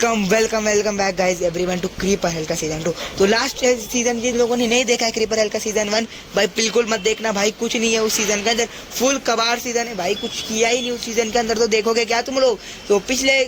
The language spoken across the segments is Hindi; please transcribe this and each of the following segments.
Welcome back guys everyone to creeper hell का सीजन 2। तो लास्ट सीजन जिन लोगों ने नहीं देखा है क्रीपर हेल का सीजन 1, भाई बिल्कुल मत देखना भाई, कुछ नहीं है उस सीजन के अंदर, फुल कबाड़ सीजन है भाई, कुछ किया ही नहीं उस सीजन के अंदर। तो देखोगे क्या तुम लोग। तो पिछले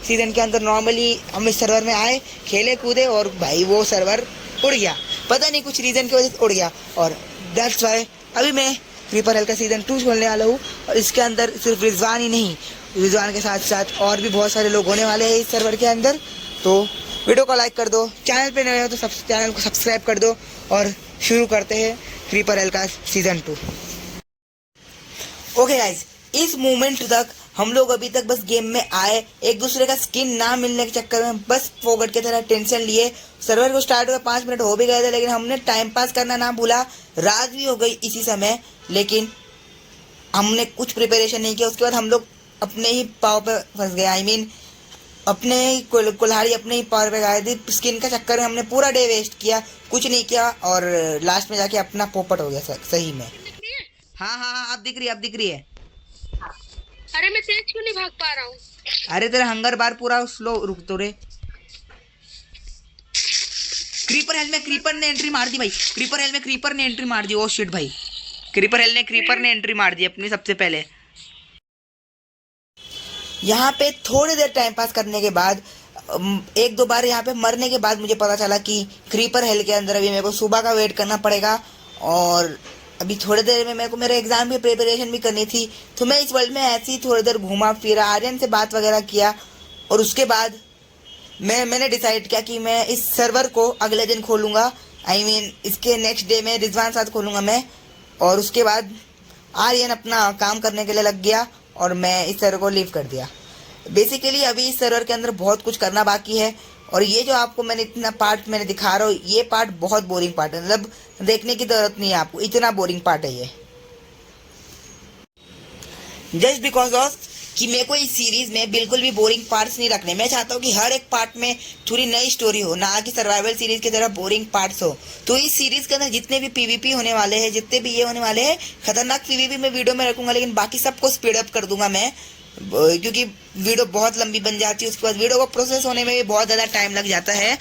सीजन के अंदर नॉर्मली हम इस सर्वर में आए, खेले कूदे और भाई वो सर्वर उड़ गया, पता नहीं कुछ रीजन की वजह से उड़ गया। और दैट्स वाई अभी मैं क्रीपर हेल का सीजन 2 खोलने वाला हूँ। और इसके अंदर सिर्फ रिजवान ही नहीं, रिजवान के साथ साथ और भी बहुत सारे लोग होने वाले हैं इस सर्वर के अंदर। तो वीडियो को लाइक कर दो, चैनल पे नए हो तो चैनल को सब्सक्राइब कर दो और शुरू करते हैं क्रीपर हेल का सीजन 2। ओके गाइस, इस मोमेंट तक हम लोग अभी तक बस गेम में आए, एक दूसरे का स्किन ना मिलने के चक्कर में बस फोगट की तरह टेंशन लिए। सर्वर को स्टार्ट हुआ 5 मिनट हो भी गए थे, लेकिन हमने टाइम पास करना ना भूला। रात भी हो गई इसी समय, लेकिन हमने कुछ प्रिपरेशन नहीं किया। उसके बाद हम लोग अपने ही पाव पे फंस गए। आई मीन अपने ही कुल्हाड़ी अपने ही पावर पे गए थे। स्किन का चक्कर में हमने पूरा डे वेस्ट किया, कुछ नहीं किया और लास्ट में जाके अपना पोपट हो गया सही में। हाँ, अब दिख रही है। अरे मैं तेज क्यों नहीं भाग पा रहा हूँ? अरे तेरा हंगर बार पूरा स्लो रुक तो रे। क्रीपर हेल में क्रीपर ने एंट्री मार दी भाई, क्रीपर हेल में क्रीपर ने एंट्री मार दी। ओ शिट भाई, क्रीपर हेल ने क्रीपर ने एंट्री मार दी अपनी सबसे पहले। यहाँ पे थोड़ी देर टाइम पास करने के बाद, एक दो बार यहाँ पे मरने के बाद मुझे पता चला कि क्रीपर हेल के अंदर अभी मेरे को सुबह का वेट करना पड़ेगा और अभी थोड़ी देर में मेरे को मेरे एग्जाम की प्रिपरेशन भी करनी थी। तो मैं इस वर्ल्ड में ऐसे ही थोड़ी देर घूमा फिरा, आर्यन से बात वगैरह किया और उसके बाद मैंने डिसाइड किया कि मैं इस सर्वर को अगले दिन खोलूँगा। आई मीन इसके नेक्स्ट डे में रिजवान साथ खोलूँगा मैं। और उसके बाद आर्यन अपना काम करने के लिए लग गया और मैं इस सर्वर को लीव कर दिया। बेसिकली अभी इस सर्वर के अंदर बहुत कुछ करना बाकी है और ये जो आपको मैंने इतना पार्ट मैंने दिखा रहा हूँ, ये पार्ट बहुत बोरिंग पार्ट है, मतलब देखने की जरूरत नहीं है आपको, इतना बोरिंग पार्ट है ये। जस्ट बिकॉज ऑफ कि मेरे को इस सीरीज में बिल्कुल भी बोरिंग पार्ट्स नहीं रखने। मैं चाहता हूँ कि हर एक पार्ट में थोड़ी नई स्टोरी हो, ना कि सर्वाइवल सीरीज की तरह बोरिंग पार्ट्स हो। तो इस सीरीज के अंदर जितने भी पीवीपी होने वाले हैं, जितने भी ये होने वाले हैं, खतरनाक पीवीपी मैं वीडियो में रखूंगा, लेकिन बाकी सबको स्पीड अप कर दूंगा मैं, क्योंकि वीडियो बहुत लंबी बन जाती है। उसके बाद वीडियो को प्रोसेस होने में भी बहुत ज़्यादा टाइम लग जाता है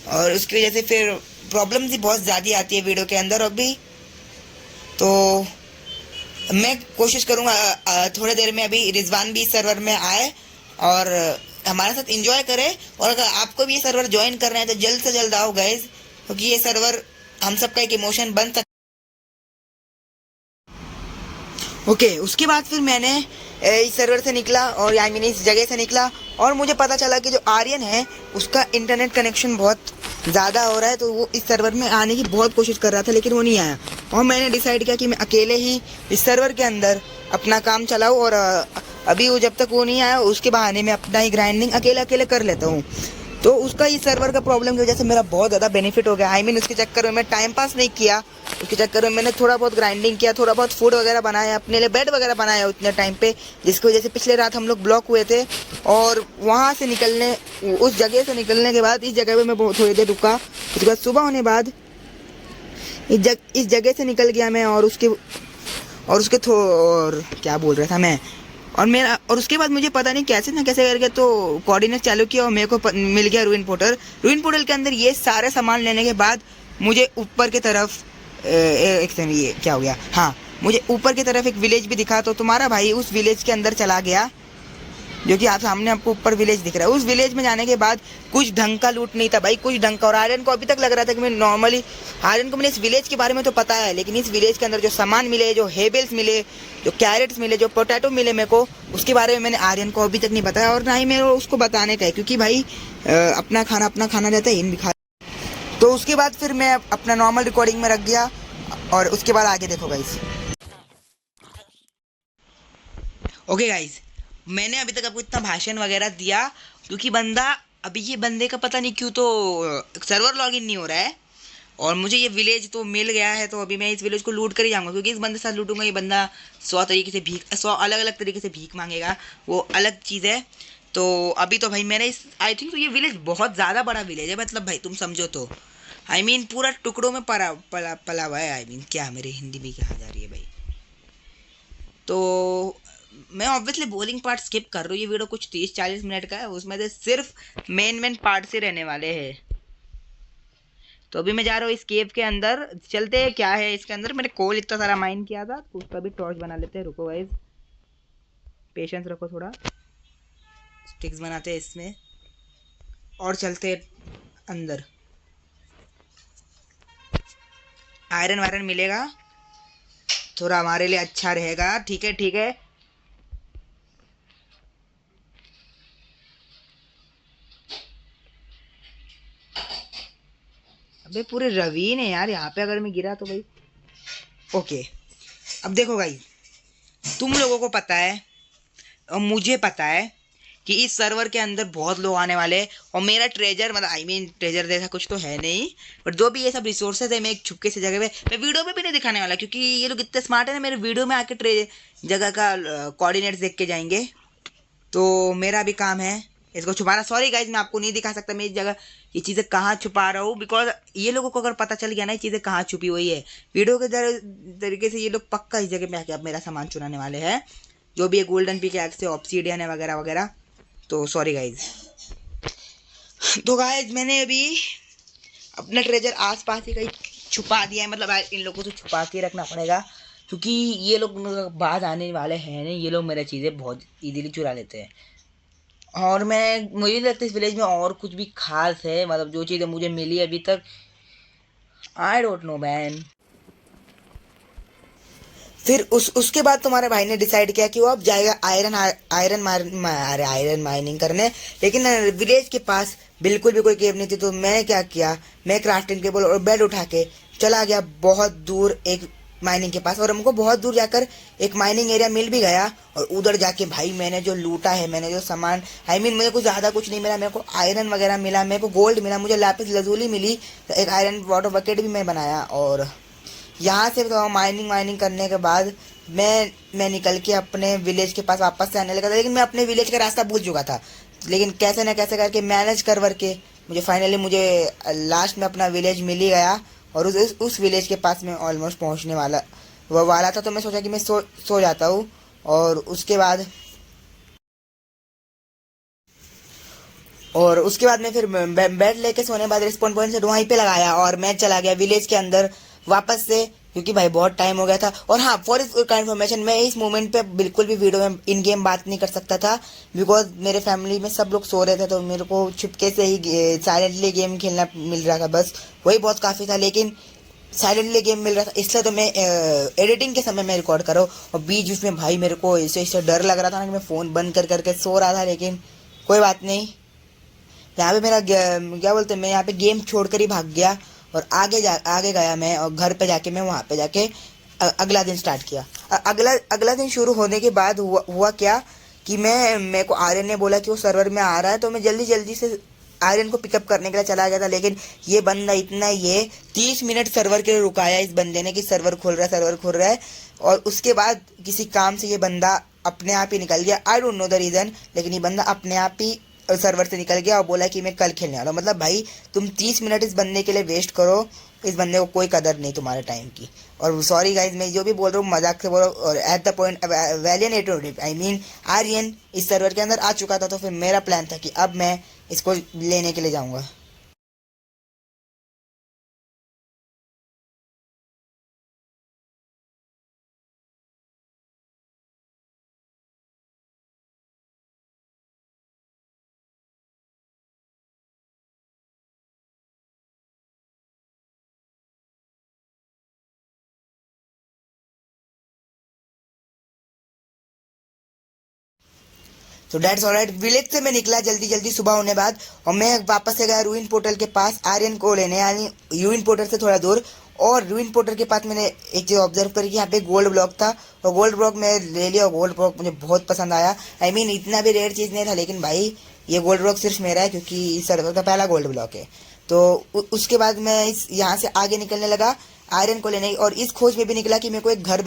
और उसकी वजह से फिर प्रॉब्लम्स भी बहुत ज़्यादा आती है वीडियो के अंदर अभी। तो मैं कोशिश करूँगा थोड़ी देर में अभी रिजवान भी सर्वर में आए और हमारे साथ एंजॉय करे। और अगर आपको भी ये सर्वर ज्वाइन करना है तो जल्द से जल्द आओ गाइज, क्योंकि ये सर्वर हम सबका एक इमोशन बन सकता। ओके, उसके बाद फिर मैंने इस सर्वर से निकला और आई मीन इस जगह से निकला और मुझे पता चला कि जो आर्यन है उसका इंटरनेट कनेक्शन बहुत ज़्यादा हो रहा है। तो वो इस सर्वर में आने की बहुत कोशिश कर रहा था, लेकिन वो नहीं आया। और मैंने डिसाइड किया कि मैं अकेले ही इस सर्वर के अंदर अपना काम चलाऊँ और अभी वो जब तक वो नहीं आया उसके बहाने में अपना ही ग्राइंडिंग अकेले कर लेता हूँ। तो उसका इस सर्वर का प्रॉब्लम की वजह से मेरा बहुत ज़्यादा बेनिफिट हो गया। आई मीन उसके चक्कर में मैं टाइम पास नहीं किया, उसके चक्कर में मैंने थोड़ा बहुत ग्राइंडिंग किया, थोड़ा बहुत फूड वगैरह बनाया, अपने लिए बेड वगैरह बनाया उतने टाइम पे, जिसकी वजह से पिछले रात हम लोग ब्लॉक हुए थे। और वहाँ से निकलने, उस जगह से निकलने के बाद इस जगह पे मैं थोड़ी देर रुका। उसके बाद सुबह होने बाद इस जगह से निकल गया मैं और क्या बोल रहा था मैं, और उसके बाद मुझे पता नहीं कैसे ना कैसे करके तो कोऑर्डिनेट चालू किया और मेरे को मिल गया रूइन पोर्टल के अंदर। ये सारे सामान लेने के बाद मुझे ऊपर की तरफ एक सेकंड, ये क्या हो गया, हाँ मुझे ऊपर की तरफ एक विलेज भी दिखा। तो तुम्हारा भाई उस विलेज के अंदर चला गया, जो कि आप सामने आपको ऊपर विलेज दिख रहा है। उस विलेज में जाने के बाद कुछ ढंग का लूट नहीं था भाई, कुछ ढंग का। और आर्यन को अभी तक लग रहा था कि मैं नॉर्मली, आर्यन को मैंने इस विलेज के बारे में तो पता है, लेकिन इस विलेज के अंदर जो सामान मिले, जो हेबल्स मिले, जो कैरेट्स मिले, जो पोटैटो मिले मेरे को, उसके बारे में मैंने आर्यन को अभी तक नहीं बताया और ना ही मेरे उसको बताने का है, क्योंकि भाई अपना खाना रहता है, इन भी खा। तो उसके बाद फिर मैं अपना नॉर्मल रिकॉर्डिंग में रख गया और उसके बाद आगे देखो गाइस। ओके गाइस, मैंने अभी तक आपको इतना भाषण वगैरह दिया क्योंकि ये बंदे का पता नहीं क्यों तो सर्वर लॉगिन नहीं हो रहा है और मुझे ये विलेज तो मिल गया है। तो अभी मैं इस विलेज को लूट कर ही जाऊंगा, क्योंकि इस बंदे से लूटूंगा, ये बंदा 100 अलग अलग तरीके से भीख मांगेगा, वो अलग चीज़ है। तो अभी तो भाई मैंने आई थिंक तो ये विलेज बहुत ज़्यादा बड़ा विलेज है, मतलब भाई तुम समझो तो, आई मीन पूरा टुकड़ों में पला हुआ है। आई मीन क्या मेरी हिंदी भी कहा जा रही है भाई। तो मैं ऑब्वियसली बोरिंग पार्ट स्किप कर रहा हूँ। ये वीडियो कुछ 30-40 मिनट का है, उसमें से सिर्फ मेन पार्ट से रहने वाले हैं। तो अभी मैं जा रहा हूँ इस केव के अंदर, चलते हैं क्या है इसके अंदर। मैंने कोल इतना सारा माइन किया था, तो उसका भी टॉर्च बना लेते हैं। रुको गाइस, पेशेंस रखो थोड़ा। स्टिक्स बनाते हैं इसमें और चलते हैं अंदर। आयरन वायरन मिलेगा, थोड़ा हमारे लिए अच्छा रहेगा। ठीक है ठीक है। अबे पूरे रवीन है यार यहाँ पे, अगर मैं गिरा तो भाई। ओके, अब देखो भाई, तुम लोगों को पता है और मुझे पता है कि इस सर्वर के अंदर बहुत लोग आने वाले हैं, और मेरा ट्रेजर मतलब ट्रेजर जैसा कुछ तो है नहीं, बट जो भी ये सब रिसोर्सेज है मैं एक छुपके से जगह पे, मैं वीडियो में भी नहीं दिखाने वाला, क्योंकि ये लोग इतने स्मार्ट है ना, मेरे वीडियो में आके जगह का कोऑर्डिनेट्स देख के जाएंगे। तो मेरा भी काम है इसको छुपाना। सॉरी गाइज, मैं आपको नहीं दिखा सकता मैं इस जगह ये चीज़ें कहाँ छुपा रहा हूँ, बिकॉज ये लोगों को अगर पता चल गया ना ये चीज़ें कहाँ छुपी हुई है वीडियो के तरीके से, ये लोग पक्का इस जगह में आके अब मेरा सामान चुराने वाले हैं, जो भी है गोल्डन पिक से ऑब्सीडियन है वगैरह वगैरह। तो सॉरी गाइज। तो गाइज मैंने अभी अपना ट्रेजर आसपास ही कहीं छुपा दिया है, मतलब इन लोगों को तो छुपा के रखना पड़ेगा, क्योंकि ये लोग बाद आने वाले हैं नहीं, ये लोग मेरी चीज़ें बहुत इजीली चुरा लेते हैं। और मुझे नहीं लगता इस विलेज में और कुछ भी खास है, मतलब जो चीज़ें मुझे मिली अभी तक, आई डोंट नो मैन। फिर उसके बाद तुम्हारे भाई ने डिसाइड किया कि वो अब जाएगा आयरन माइनिंग करने, लेकिन विलेज के पास बिल्कुल भी कोई केव नहीं थी। तो मैंने क्या किया, मैं क्राफ्टिंग टेबल और बेड उठा के चला गया बहुत दूर एक माइनिंग के पास, और हमको बहुत दूर जाकर एक माइनिंग एरिया मिल भी गया। और उधर जाके भाई मैंने जो लूटा है, मैंने जो सामान मेरे को ज़्यादा कुछ नहीं मिला, मेरे को आयरन वगैरह मिला, मेरे को गोल्ड मिला, मुझे लैपिस लजूली मिली, एक आयरन वाटर बकेट भी मैं बनाया। और यहाँ से तो माइनिंग करने के बाद मैं निकल के अपने विलेज के पास वापस से आने लगा था, लेकिन मैं अपने विलेज का रास्ता भूल चुका था। लेकिन कैसे ना कैसे करके मैनेज कर के मुझे लास्ट में अपना विलेज मिल ही गया, और उस विलेज के पास मैं ऑलमोस्ट पहुँचने वाला था। तो मैं सोचा कि मैं सो जाता हूँ, और उसके बाद मैं फिर बेड लेके सोने के बाद रिस्पॉन्ड पॉइंट से वहीं पे लगाया, और मैं चला गया विलेज के अंदर वापस से, क्योंकि भाई बहुत टाइम हो गया था। और हाँ, फॉर इस इन्फॉर्मेशन, मैं इस मोमेंट पे बिल्कुल भी वीडियो में इन गेम बात नहीं कर सकता था, बिकॉज मेरे फैमिली में सब लोग सो रहे थे, तो मेरे को छुपके से ही साइलेंटली गेम खेलना मिल रहा था, बस वही बहुत काफ़ी था। लेकिन साइलेंटली गेम मिल रहा था, इसलिए तो मैं एडिटिंग के समय में रिकॉर्ड करो, और बीच बीच में भाई मेरे को इससे डर लग रहा था ना कि मैं फ़ोन बंद कर करके सो रहा था। लेकिन कोई बात नहीं, यहाँ पे मेरा क्या बोलते हैं, मैं यहाँ पे गेम छोड़कर ही भाग गया, और आगे गया मैं, और घर पे जाके मैं वहाँ पे जाके अगला दिन स्टार्ट किया। अगला दिन शुरू होने के बाद हुआ क्या कि मेरे को आर्यन ने बोला कि वो सर्वर में आ रहा है, तो मैं जल्दी जल्दी से आर्यन को पिकअप करने के लिए चला गया था। लेकिन ये बंदा इतना, ये 30 मिनट सर्वर के लिए रुकाया इस बंदे ने कि सर्वर खुल रहा है, और उसके बाद किसी काम से ये बंदा अपने आप ही निकल गया। I don't know the reason, लेकिन ये बंदा अपने आप ही सर्वर से निकल गया और बोला कि मैं कल खेलने वाला हूँ। मतलब भाई तुम 30 मिनट इस बंदे के लिए वेस्ट करो, इस बंदे को कोई कदर नहीं तुम्हारे टाइम की। और सॉरी गाइज, मैं जो भी बोल रहा हूँ मजाक से बोल रहा हूँ, और एट द पॉइंट वैलियन आर्यन इस सर्वर के अंदर आ चुका था, तो फिर मेरा प्लान था कि अब मैं इसको लेने के लिए जाऊँगा। तो डेट्स ऑलराइट, विलेज से मैं निकला जल्दी जल्दी सुबह होने बाद, और मैं वापस से गया रूइन पोर्टल के पास आर्यन को लेने, यानी रूइन पोर्टल से थोड़ा दूर। और रूइन पोर्टल के पास मैंने एक चीज़ ऑब्जर्व करी कि यहाँ पे गोल्ड ब्लॉक था, और गोल्ड ब्लॉक मैं ले लिया, और गोल्ड ब्लॉक मुझे बहुत पसंद आया। इतना भी रेयर चीज़ नहीं था, लेकिन भाई ये गोल्ड ब्लॉक सिर्फ मेरा है, क्योंकि इस सर्वर का पहला गोल्ड ब्लॉक है। तो उसके बाद मैं यहाँ से आगे निकलने लगा आयरन को लेने, और इस खोज में भी निकला कि मेरे को एक घर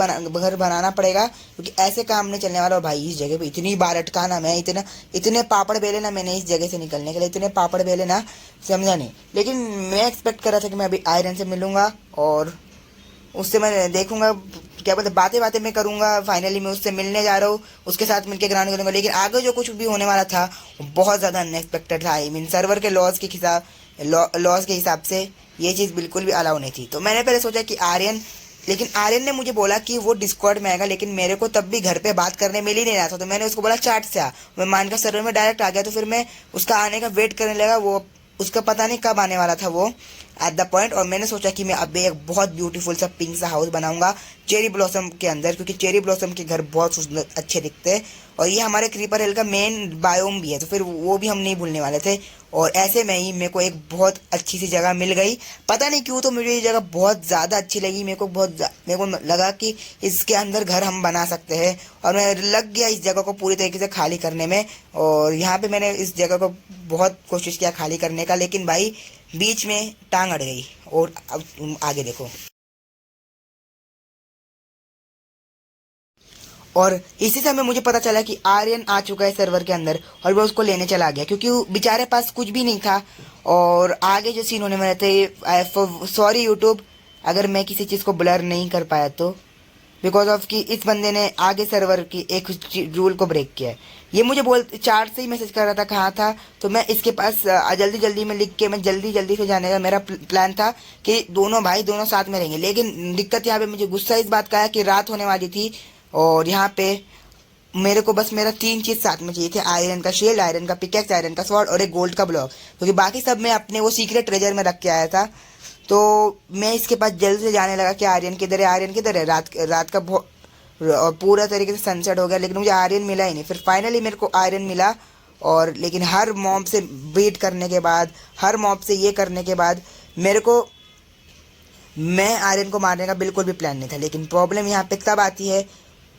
बनाना पड़ेगा, क्योंकि ऐसे काम नहीं चलने वाला। और भाई इस जगह पे इतनी बार अटकाना, मैं इतने पापड़ बेले ना मैंने इस जगह से निकलने के लिए, इतने पापड़ बेले ना, समझा नहीं। लेकिन मैं एक्सपेक्ट कर रहा था कि मैं अभी आयरन से मिलूंगा, और उससे मैं देखूंगा क्या बोलते बातें बातें मैं करूंगा, फाइनली मैं उससे मिलने जा रहा हूँ, उसके साथ मिलकर ग्राउंड करूंगा। लेकिन आगे जो कुछ भी होने वाला था वो बहुत ज़्यादा अनएक्सपेक्टेड था। आई मीन सर्वर के लॉज के हिसाब से ये चीज़ बिल्कुल भी अलाउ नहीं थी। तो मैंने पहले सोचा कि लेकिन आर्यन ने मुझे बोला कि वो डिस्कॉर्ड में आएगा, लेकिन मेरे को तब भी घर पे बात करने मिल ही नहीं रहा था। तो मैंने उसको बोला चैट से आ। मैं मान का सर्वर में डायरेक्ट आ गया। तो फिर मैं उसका आने का वेट करने लगा। वो उसका पता नहीं कब आने वाला था वो एट द पॉइंट। और मैंने सोचा कि मैं अभी एक बहुत ब्यूटीफुल सा पिंक सा हाउस बनाऊंगा चेरी ब्लॉसम के अंदर, क्योंकि चेरी ब्लॉसम के घर बहुत सुंदर अच्छे दिखते हैं और ये हमारे क्रीपर हिल का मेन बायोम भी है। तो फिर वो भी हम नहीं भूलने वाले थे। और ऐसे में ही मेरे को एक बहुत अच्छी सी जगह मिल गई। पता नहीं क्यों तो मुझे ये जगह बहुत ज़्यादा अच्छी लगी। मेरे को लगा कि इसके अंदर घर हम बना सकते हैं। और मैं लग गया इस जगह को पूरी तरीके से खाली करने में। और यहाँ पे मैंने इस जगह को बहुत कोशिश किया खाली करने का, लेकिन भाई बीच में टांग अड़ गई। और अब आगे देखो। और इसी समय मुझे पता चला कि आर्यन आ चुका है सर्वर के अंदर और मैं उसको लेने चला गया, क्योंकि बेचारे पास कुछ भी नहीं था। और आगे जो सीन होने वाले थे, सॉरी यूट्यूब अगर मैं किसी चीज़ को ब्लर नहीं कर पाया तो, बिकॉज ऑफ कि इस बंदे ने आगे सर्वर की एक रूल को ब्रेक किया है। ये मुझे चार्ट से ही मैसेज कर रहा था कहाँ था। तो मैं इसके पास जल्दी जल्दी में लिख के मैं जल्दी जल्दी से जाने का मेरा प्लान था कि दोनों भाई दोनों साथ में रहेंगे। लेकिन दिक्कत यहाँ पे मुझे गुस्सा इस बात का है कि रात होने वाली थी और यहाँ पे मेरे को बस मेरा 3 चीज़ साथ में चाहिए थे। आयरन का शील्ड, आयरन का पिकेक्स, आयरन का स्वॉर्ड और एक गोल्ड का ब्लॉक, क्योंकि बाकी सब मैं अपने वो सीक्रेट ट्रेजर में रख के आया था। तो मैं इसके पास जल्द से जाने लगा कि आर्यन किधर है, आर्यन किधर है। रात का पूरा तरीके से सनसेट हो गया, लेकिन मुझे आर्यन मिला ही नहीं। फिर फाइनली मेरे को आर्यन मिला। और लेकिन हर मॉब से बीट करने के बाद, हर मॉब से ये करने के बाद मैं आर्यन को मारने का बिल्कुल भी प्लान नहीं था। लेकिन प्रॉब्लम यहाँ पे तब आती है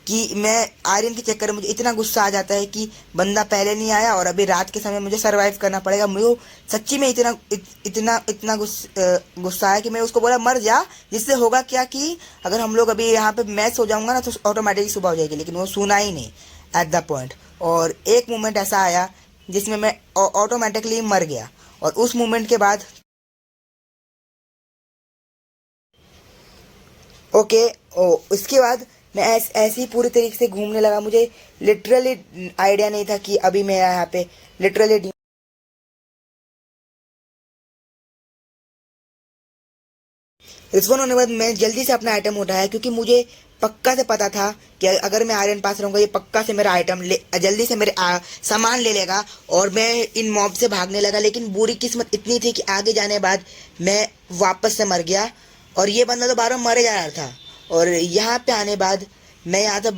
कि मैं आर्यन के चक्कर में मुझे इतना गुस्सा आ जाता है कि बंदा पहले नहीं आया और अभी रात के समय मुझे सरवाइव करना पड़ेगा। मुझे सच्ची में इतना गुस्सा है कि मैं उसको बोला मर जा, जिससे होगा क्या कि अगर हम लोग अभी यहाँ पे मैं सो जाऊंगा ना तो ऑटोमेटिकली सुबह हो जाएगी। लेकिन वो सुना ही नहीं एट द पॉइंट। और एक मोमेंट ऐसा आया जिसमें मैं ऑटोमेटिकली मर गया। और उस मोमेंट के बाद उसके बाद मैं ऐसे ही पूरी तरीके से घूमने लगा। मुझे लिटरली आइडिया नहीं था कि अभी मैं यहाँ पे लिटरली रिस्पॉन्ड होने के बाद मैं जल्दी से अपना आइटम उठाया, क्योंकि मुझे पक्का से पता था कि अगर मैं आर्यन पास रहूँगा ये पक्का से मेरा आइटम जल्दी से मेरे सामान ले लेगा। और मैं इन मॉब से भागने लगा। लेकिन बुरी किस्मत इतनी थी कि आगे जाने के बाद मैं वापस से मर गया और ये बंदा तो बार बार मरे जा रहा था। और यहाँ पे आने बाद मैं यहाँ से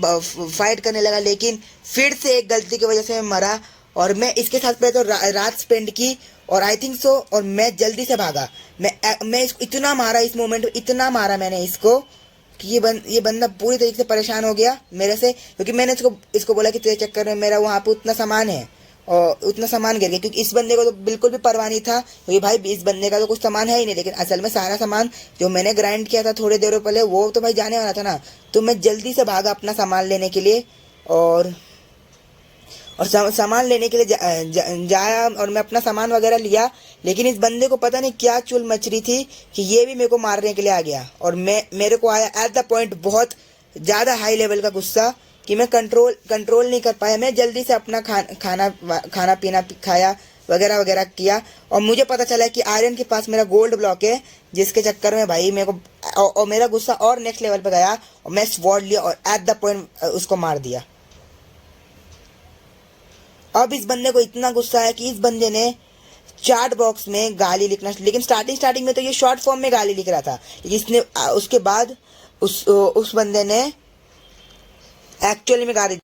फाइट करने लगा, लेकिन फिर से एक गलती की वजह से मैं मरा। और मैं इसके साथ पहले तो रात स्पेंड की और आई थिंक सो, और मैं जल्दी से भागा। मैं इसको इतना मारा, इस मोमेंट में इतना मारा मैंने इसको कि ये बंदा पूरी तरीके से परेशान हो गया मेरे से, क्योंकि मैंने इसको बोला कि तेरे चक्कर में मेरा वहाँ पे उतना सामान है और उतना सामान गिर गया। क्योंकि इस बंदे को तो बिल्कुल भी परवाह नहीं था, क्योंकि भाई इस बंदे का तो कुछ सामान है ही नहीं। लेकिन असल में सारा सामान जो मैंने ग्राइंड किया था थोड़ी देर पहले वो तो भाई जाने वाला था ना। तो मैं जल्दी से भागा अपना सामान लेने के लिए और सामान लेने के लिए जाया और मैं अपना सामान वगैरह लिया। लेकिन इस बंदे को पता नहीं क्या चुल मच रही थी कि ये भी मेरे को मारने के लिए आ गया। और मेरे को आया एट द पॉइंट बहुत ज़्यादा हाई लेवल का गुस्सा कि मैं कंट्रोल नहीं कर पाया। मैं जल्दी से अपना खाना पीना खाया वगैरह वगैरह किया। और मुझे पता चला कि आर्यन के पास मेरा गोल्ड ब्लॉक है, जिसके चक्कर में भाई मेरे को और मेरा गुस्सा और नेक्स्ट लेवल पे गया और मैं स्वॉर्ड लिया और एट द पॉइंट उसको मार दिया। अब इस बंदे को इतना गुस्सा है कि इस बंदे ने चैट बॉक्स में गाली लिखना, लेकिन स्टार्टिंग में तो ये शॉर्ट फॉर्म में गाली लिख रहा था। इसने उसके बाद उस बंदे ने एक्चुअली में गाली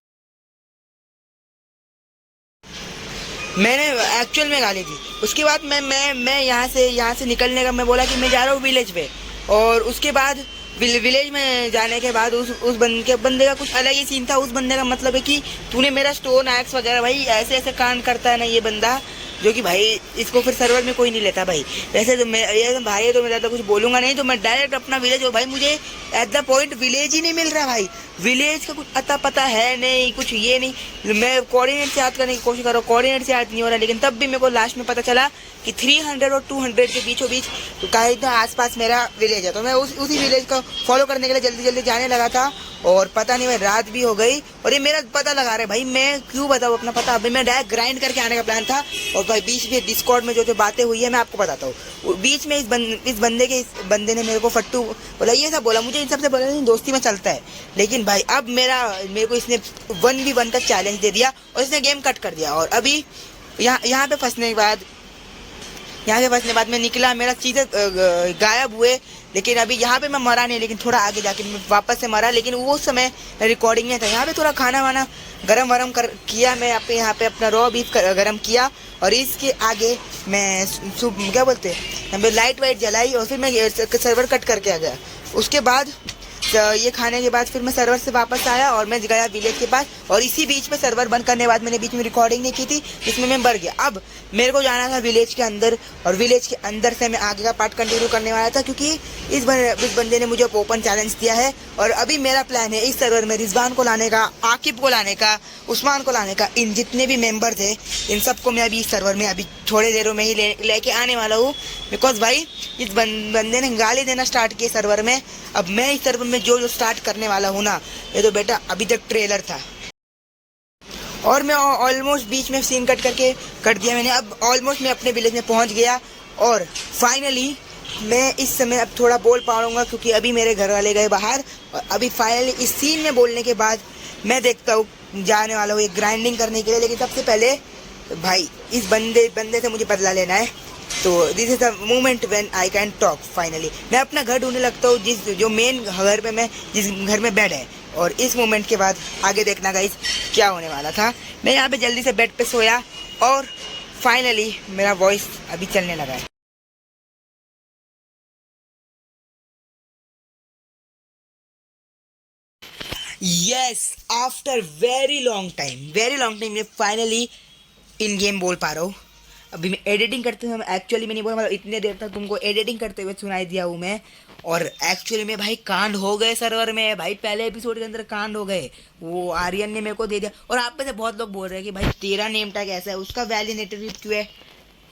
दी। उसके बाद मैं यहाँ से निकलने का मैं बोला कि मैं जा रहा हूँ विलेज पे। और उसके बाद विलेज में जाने के बाद उस बंदे का कुछ अलग ही सीन था। उस बंदे का मतलब है कि तूने मेरा स्टोन एक्स वगैरह, भाई ऐसे ऐसे कांड करता है ना ये बंदा। जो कि भाई इसको फिर सर्वर में कोई नहीं लेता भाई। वैसे तो मैं ये भाई तो मैं ज़्यादा कुछ बोलूँगा नहीं, तो मैं डायरेक्ट अपना विलेज, और भाई मुझे एट द पॉइंट विलेज ही नहीं मिल रहा भाई। विलेज का कुछ अता पता है नहीं, कुछ ये नहीं। मैं कोऑर्डिनेट से याद करने की कोशिश कर रहा हूँ, कोऑर्डिनेट से याद नहीं हो रहा, लेकिन तब भी मेरे को लास्ट में पता चला कि 300 और 200 के बीचों बीच कहीं तो आसपास मेरा विलेज है। तो मैं उसी विलेज को फॉलो करने के लिए जल्दी जल्दी जाने लगा था, और पता नहीं भाई रात भी हो गई, और ये मेरा पता लगा रहे भाई। मैं क्यों बताऊँ अपना पता, अभी मैं डायरेक्ट ग्राइंड करके आने का प्लान था। और भाई बीच में डिस्कॉर्ड में जो बातें हुई है मैं आपको बताता हूँ। बीच में इस बंदे ने मेरे को फट्टू बोला, ये सब बोला मुझे, इन सबसे बोला नहीं दोस्ती में चलता है। लेकिन भाई अब मेरे को इसने 1v1 का चैलेंज दे दिया और इसने गेम कट कर दिया। और अभी यहाँ पे फंसने के बाद मैं निकला, मेरा चीज़ें गायब हुए। लेकिन अभी यहाँ पे मैं मरा नहीं, लेकिन थोड़ा आगे जाके मैं वापस से मरा। लेकिन वो समय रिकॉर्डिंग में था, यहाँ पे थोड़ा खाना वाना गरम वरम किया मैं यहाँ पे अपना रॉ बीफ गरम किया। और इसके आगे मैं क्या बोलते हैं, यहाँ पे लाइट वाइट जलाई, और फिर मैं सर्वर कट करके आ गया। उसके बाद ये खाने के बाद फिर मैं सर्वर से वापस आया और मैं गया विलेज के पास। और इसी बीच में सर्वर बंद करने के बाद मैंने बीच में रिकॉर्डिंग नहीं की थी, जिसमें मैं मर गया। अब मेरे को जाना था विलेज के अंदर, और विलेज के अंदर से मैं आगे का पार्ट कंटिन्यू करने वाला था, क्योंकि इस बंदे ने मुझे ओपन चैलेंज दिया है। और अभी मेरा प्लान है इस सर्वर में रिजवान को लाने का, आकिब को लाने का, उस्मान को लाने का। इन जितने भी मेंबर थे इन सबको मैं अभी इस सर्वर में अभी थोड़े देरों में ही लेके आने वाला हूँ। बिकॉज भाई इस बंदे ने गाली देना स्टार्ट किया सर्वर में। अब मैं इस सर्वर में जो स्टार्ट करने वाला हूँ ना, ये तो बेटा अभी तक ट्रेलर था। और मैं ऑलमोस्ट बीच में सीन कट दिया मैंने। अब ऑलमोस्ट मैं अपने विलेज में पहुँच गया, और फाइनली मैं इस समय अब थोड़ा बोल पाऊँगा, क्योंकि अभी मेरे घर वाले गए बाहर। और अभी फाइनली इस सीन में बोलने के बाद मैं देखता हूँ, जाने वाला हूँ एक ग्राइंडिंग करने के लिए। लेकिन सबसे पहले भाई इस बंदे से मुझे बदला लेना है। तो this is the moment when I can talk finally. मैं अपना घर ढूंढने लगता हूँ, जो मेन घर पे मैं जिस घर में बेड है। और इस मोमेंट के बाद आगे देखना गाइस क्या होने वाला था। मैं यहाँ पे जल्दी से बेड पे सोया, और फाइनली मेरा वॉइस अभी चलने लगा है। Yes, after very long time मैं फाइनली इन गेम बोल पा रहा हूँ। अभी मैं एडिटिंग करते हुए, एक्चुअली मैं नहीं बोला, मतलब इतने देर तक तुमको एडिटिंग करते हुए सुनाई दिया हूँ मैं। और एक्चुअली में भाई कांड हो गए सर्वर में भाई, पहले एपिसोड के अंदर कांड हो गए। वो आर्यन ने मेरे को दे दिया। और आप में से बहुत लोग बोल रहे हैं कि भाई तेरा नेम टैग ऐसा है, उसका वैलिडेटेड क्यों है?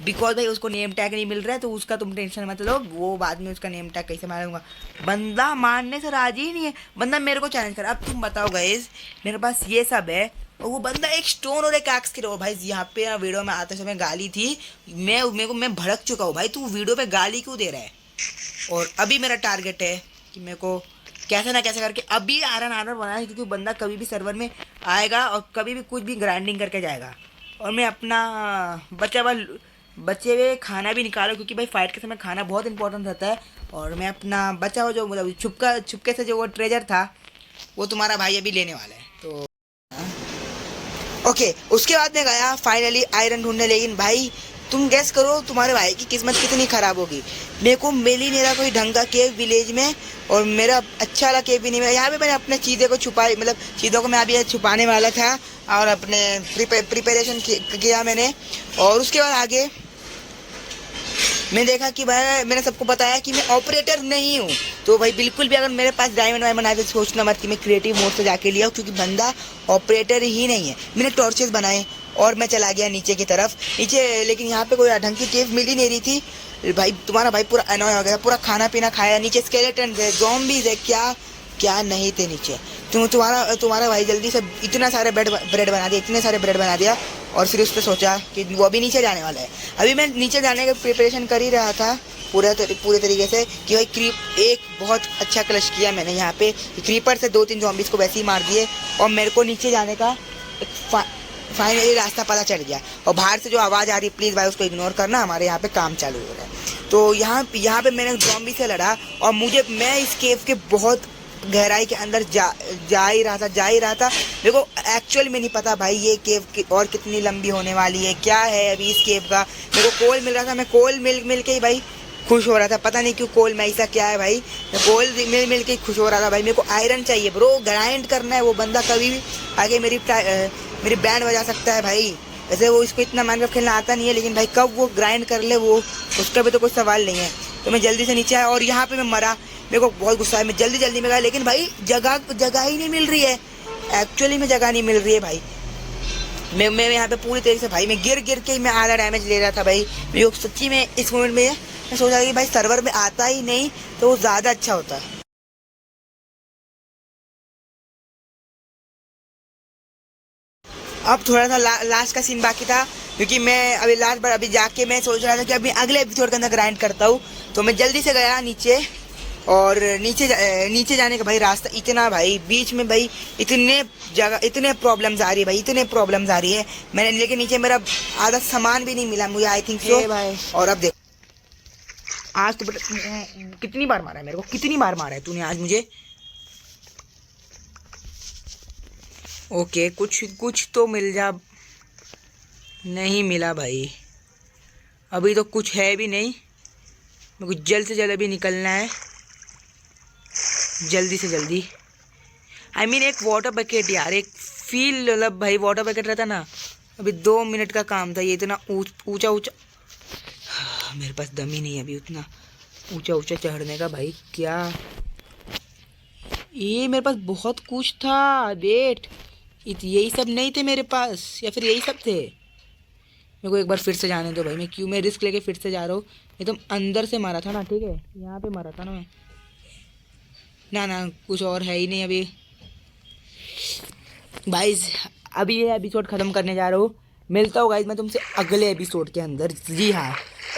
बिकॉज भाई उसको नेम टैग नहीं मिल रहा है, तो उसका तुम टेंशन मत लो, वो बाद में उसका नेम टैग कैसे मारूंगा। बंदा मानने से राजी ही नहीं है, बंदा मेरे को चैलेंज कर। अब तुम बताओ गाइस, मेरे पास ये सब है, और वो बंदा एक स्टोन और एक एक्स की रहो। भाई यहाँ पे वीडियो में आते समय गाली थी, मैं भड़क चुका हूँ भाई, तू वीडियो पे गाली क्यों दे रहा है? और अभी मेरा टारगेट है कि मेरे को कैसे ना कैसे करके अभी आर्मर बनाना है, क्योंकि बंदा कभी भी सर्वर में आएगा और कभी भी कुछ भी ग्राइंडिंग करके जाएगा। और मैं अपना बचे हुए खाना भी निकालो, क्योंकि भाई फाइट के समय खाना बहुत इंपॉर्टेंट रहता है। और मैं अपना बचा हुआ जो मतलब छुपके से जो वो ट्रेजर था, वो तुम्हारा भाई अभी लेने वाला है। तो ओके, उसके बाद मैं गया फाइनली आयरन ढूंढने। लेकिन भाई तुम गैस करो तुम्हारे भाई की किस्मत कितनी ख़राब होगी। मेरे को मिल ही नहीं रहा कोई ढंग का केव विलेज में, और मेरा अच्छा वाला केव भी नहीं मिला। यहाँ पे मैंने अपने चीज़ों को छुपाई, मतलब चीज़ों को मैं अभी छुपाने वाला था, और अपने प्रिपरेशन किया मैंने। और उसके बाद आगे मैं देखा कि भाई मैंने सबको बताया कि मैं ऑपरेटर नहीं हूँ। तो भाई बिल्कुल भी अगर मेरे पास डायमंड वायमंड आए तो सोचना मत कि मैं क्रिएटिव मोड से जाके लिया, क्योंकि बंदा ऑपरेटर ही नहीं है। मैंने टॉर्चेस बनाए और मैं चला गया नीचे की तरफ। लेकिन यहाँ पे कोई ढंग की केव मिल ही नहीं रही थी। भाई तुम्हारा भाई पूरा अनॉय हो गया, पूरा खाना पीना खाया। नीचे स्केलेटन है, ज़ॉम्बीज़ है, क्या नहीं थे नीचे। तुम्हारा भाई जल्दी से इतना सारे ब्रेड बना दिया, और फिर उस पर सोचा कि वो अभी नीचे जाने वाला है। अभी मैं नीचे जाने का प्रिपरेशन कर ही रहा था पूरे तरीके से, कि भाई एक बहुत अच्छा क्लच किया मैंने यहाँ पे। क्रीपर से 2-3 ज़ॉम्बीज़ को वैसे ही मार दिए, और मेरे को नीचे जाने का फाइनली रास्ता पता चल गया। और बाहर से जो आवाज़ आ रही है प्लीज़ भाई उसको इग्नोर करना, हमारे यहाँ पे काम चालू हो रहा है। तो यहाँ पे मैंने ज़ॉम्बी से लड़ा, और मैं इस केव के बहुत गहराई के अंदर जा ही रहा था। मेरे को एक्चुअल में नहीं पता भाई ये केव और कितनी लंबी होने वाली है, क्या है अभी इस केव का। मेरे को कोल मिल रहा था, मैं कोल मिल के ही भाई खुश हो रहा था। पता नहीं क्यों कोल में ऐसा क्या है भाई, मैं कोल मिल के खुश हो रहा था भाई। मेरे को आयरन चाहिए ब्रो, ग्राइंड करना है। वो बंदा कभी भी आगे मेरी बैंड बजा सकता है भाई। वैसे वो इसको इतना माइनक्राफ्ट खेलना आता नहीं है, लेकिन भाई कब वो ग्राइंड कर ले वो उसका भी तो कोई सवाल नहीं है। तो मैं जल्दी से नीचे आया और यहाँ पे मैं मरा, मेरे को बहुत गुस्सा है, मैं जल्दी में गया, लेकिन भाई जगह ही नहीं मिल रही है। एक्चुअली में जगह नहीं मिल रही है भाई। मैं यहाँ पे पूरी तरीके से भाई मैं गिर के मैं आधा डैमेज ले रहा था भाई। मेरे को सच्ची में इस मोमेंट में मैं सोच रहा था कि भाई सर्वर में आता ही नहीं तो वो ज़्यादा अच्छा होता। अब थोड़ा सा लास्ट का सीन बाकी था, क्योंकि मैं अभी लास्ट बार अभी जाके मैं सोच रहा था कि अभी अगले एपिसोड के अंदर ग्राइंड करता हूँ। तो मैं जल्दी से गया नीचे, और नीचे जाने का भाई रास्ता इतना भाई बीच में भाई इतने प्रॉब्लम्स आ रही है भाई, इतने प्रॉब्लम्स आ रही है। मैंने लेके नीचे मेरा आधा सामान भी नहीं मिला मुझे, आई थिंक सो भाई। और अब देख आज तो कितनी बार मारा है मेरे को, कितनी बार मारा है तूने आज मुझे। ओके कुछ तो मिल जा, नहीं मिला भाई। अभी तो कुछ है भी नहीं, मेरे को जल्द से जल्द अभी निकलना है, जल्दी से जल्दी। I mean, एक वाटर बकेट यार, एक फील मतलब भाई वाटर बकेट रहता ना। अभी 2 मिनट का काम था, ये इतना ऊंचा मेरे पास दम ही नहीं है अभी उतना ऊंचा चढ़ने का भाई। क्या ये मेरे पास बहुत कुछ था, वेट यही सब नहीं थे मेरे पास, या फिर यही सब थे। मेरे को एक बार फिर से जाने दो भाई, मैं रिस्क लेके फिर से जा रहा हूँ। एकदम अंदर से मारा था ना, ठीक है यहाँ पे मारा था ना मैं, ना कुछ और है ही नहीं अभी गाइज। अभी ये एपिसोड ख़त्म करने जा रहा हूँ, मिलता हूँ गाइज मैं तुमसे अगले एपिसोड के अंदर। जी हाँ,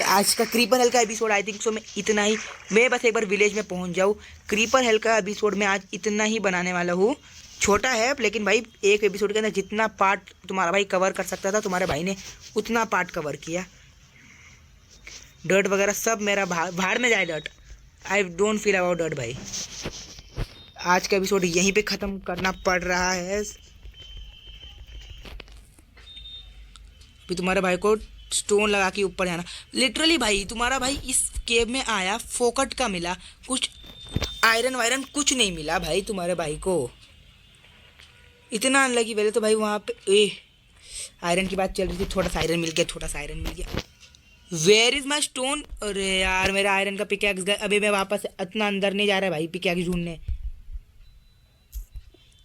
आज का क्रीपर हेल का एपिसोड आई थिंक सो मैं इतना ही, मैं बस एक बार विलेज में पहुँच जाऊँ। क्रीपर हेल का एपिसोड मैं आज इतना ही बनाने वाला हूँ, छोटा है लेकिन भाई एक एपिसोड के अंदर जितना पार्ट तुम्हारा भाई कवर कर सकता था तुम्हारे भाई ने उतना पार्ट कवर किया। डर्ट वगैरह सब मेरा भाड़ में जाए dirt, I don't feel about dirt भाई। आज का एपिसोड यहीं पे ख़त्म करना पड़ रहा है। फिर तुम्हारे भाई को स्टोन लगा के ऊपर जाना, लिटरली भाई तुम्हारा भाई इस केव में आया फोकट का मिला, कुछ आयरन वायरन कुछ नहीं मिला भाई तुम्हारे भाई को, इतना अनलकी। पहले तो भाई वहाँ पे आयरन की बात चल रही थी, थोड़ा सा आयरन मिल गया, वेयर इज माई स्टोन। अरे यार मेरा आयरन का पिकैक्स गया, अभी मैं वापस इतना अंदर नहीं जा रहा भाई पिकैक्स ढूंढने,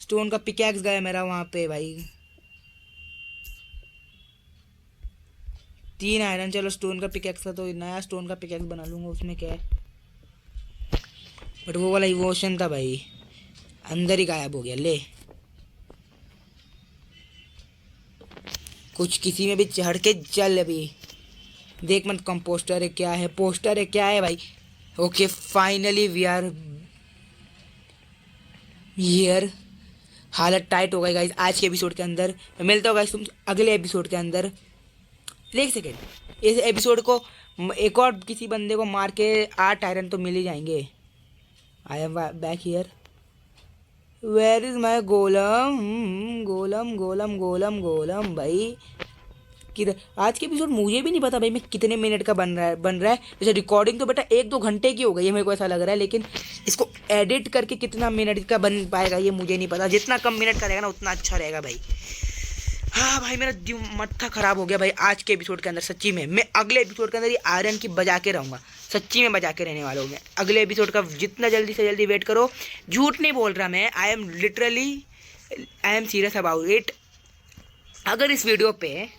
स्टोन का पिकैक्स गया मेरा वहाँ पे भाई। 3 आयरन, चलो स्टोन का पिकैक्स था तो नया स्टोन का पिकैक्स बना लूँगा, उसमें क्या है। बट वो वाला इवोशन था भाई, अंदर ही गायब हो गया। ले कुछ किसी में भी चढ़ के चल, अभी देख मत कंपोस्टर है क्या है, पोस्टर है क्या है भाई। Okay finally we are here. हालत टाइट हो गई गाइस आज के एपिसोड के अंदर। मैं मिलता हूँ गाइस तुम अगले एपिसोड के अंदर। एक सेकेंड, इस एपिसोड को एक और किसी बंदे को मार के 8 आयरन तो मिल ही जाएंगे। I am back here, where is my Gollum. Gollum भाई किधर। आज के एपिसोड मुझे भी नहीं पता भाई मैं कितने मिनट का बन रहा है। जैसे रिकॉर्डिंग तो बेटा 1-2 घंटे की हो गई है मेरे को ऐसा लग रहा है, लेकिन इसको एडिट करके कितना मिनट का बन पाएगा ये मुझे नहीं पता। जितना कम मिनट का रहेगा ना उतना अच्छा रहेगा भाई। हाँ भाई मेरा मत्था खराब हो गया भाई आज के एपिसोड के अंदर। सच्ची में मैं अगले एपिसोड के अंदर ये आयरन की बजा के रहूँगा, सच्ची में बजा के रहने वाला हूँ मैं अगले एपिसोड का। जितना जल्दी से जल्दी वेट करो, झूठ नहीं बोल रहा मैं, I am serious about it. अगर इस वीडियो पे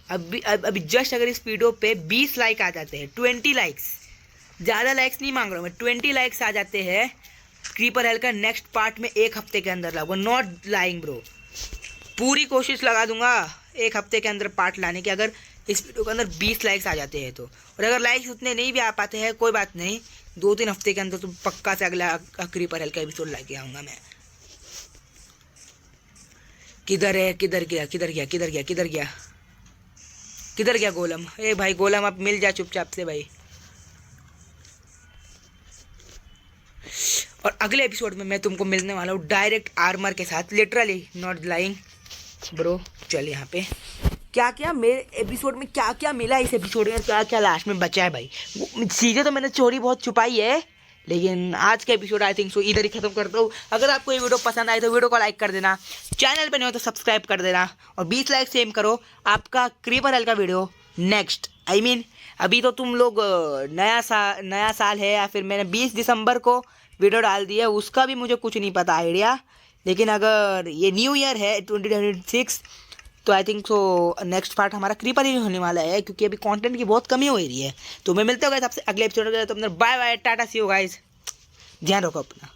अभी जस्ट अगर इस वीडियो पे 20 लाइक आ जाते हैं, 20 लाइक्स, ज़्यादा लाइक्स नहीं मांग रहा हूँ मैं, 20 लाइक्स आ जाते हैं, क्रीपर हेल का नेक्स्ट पार्ट में 1 हफ्ते के अंदर लाऊंगा। नॉट लाइंग ब्रो, पूरी कोशिश लगा दूंगा 1 हफ्ते के अंदर पार्ट लाने की, अगर इस वीडियो के अंदर 20 लाइक्स आ जाते हैं तो। और अगर लाइक्स उतने नहीं भी आ पाते हैं कोई बात नहीं, 2-3 हफ्ते के अंदर तो पक्का से अगला क्रीपर हेल का एपिसोड लेके आऊँगा मैं। किधर गया गोलम। ए भाई गोलम आप मिल जा चुपचाप से भाई। और अगले एपिसोड में मैं तुमको मिलने वाला हूँ डायरेक्ट आर्मर के साथ, लिटरली नॉट लाइंग ब्रो। चल यहाँ पे क्या मेरे एपिसोड में क्या मिला, इस एपिसोड में क्या लास्ट में बचा है भाई। चीज़ें तो मैंने चोरी बहुत छुपाई है, लेकिन आज का एपिसोड आई थिंक सो इधर ही खत्म करता हूँ। अगर आपको ये वीडियो पसंद आए तो वीडियो को लाइक कर देना, चैनल पे नहीं हो तो सब्सक्राइब कर देना और 20 लाइक सेम करो। आपका क्रीपर हेल का वीडियो नेक्स्ट अभी तो तुम लोग नया साल है या फिर मैंने 20 दिसंबर को वीडियो डाल दी है, उसका भी मुझे कुछ नहीं पता आइडिया। लेकिन अगर ये न्यू ईयर है 2026 तो I think so next part हमारा क्रीपर ही होने वाला है, क्योंकि अभी कंटेंट की बहुत कमी हो रही है। तो मैं मिलते हो गाइस आपसे अगले एपिसोड में। तो बाय बाय, टाटा, सी यू गाइस, ध्यान रखो अपना।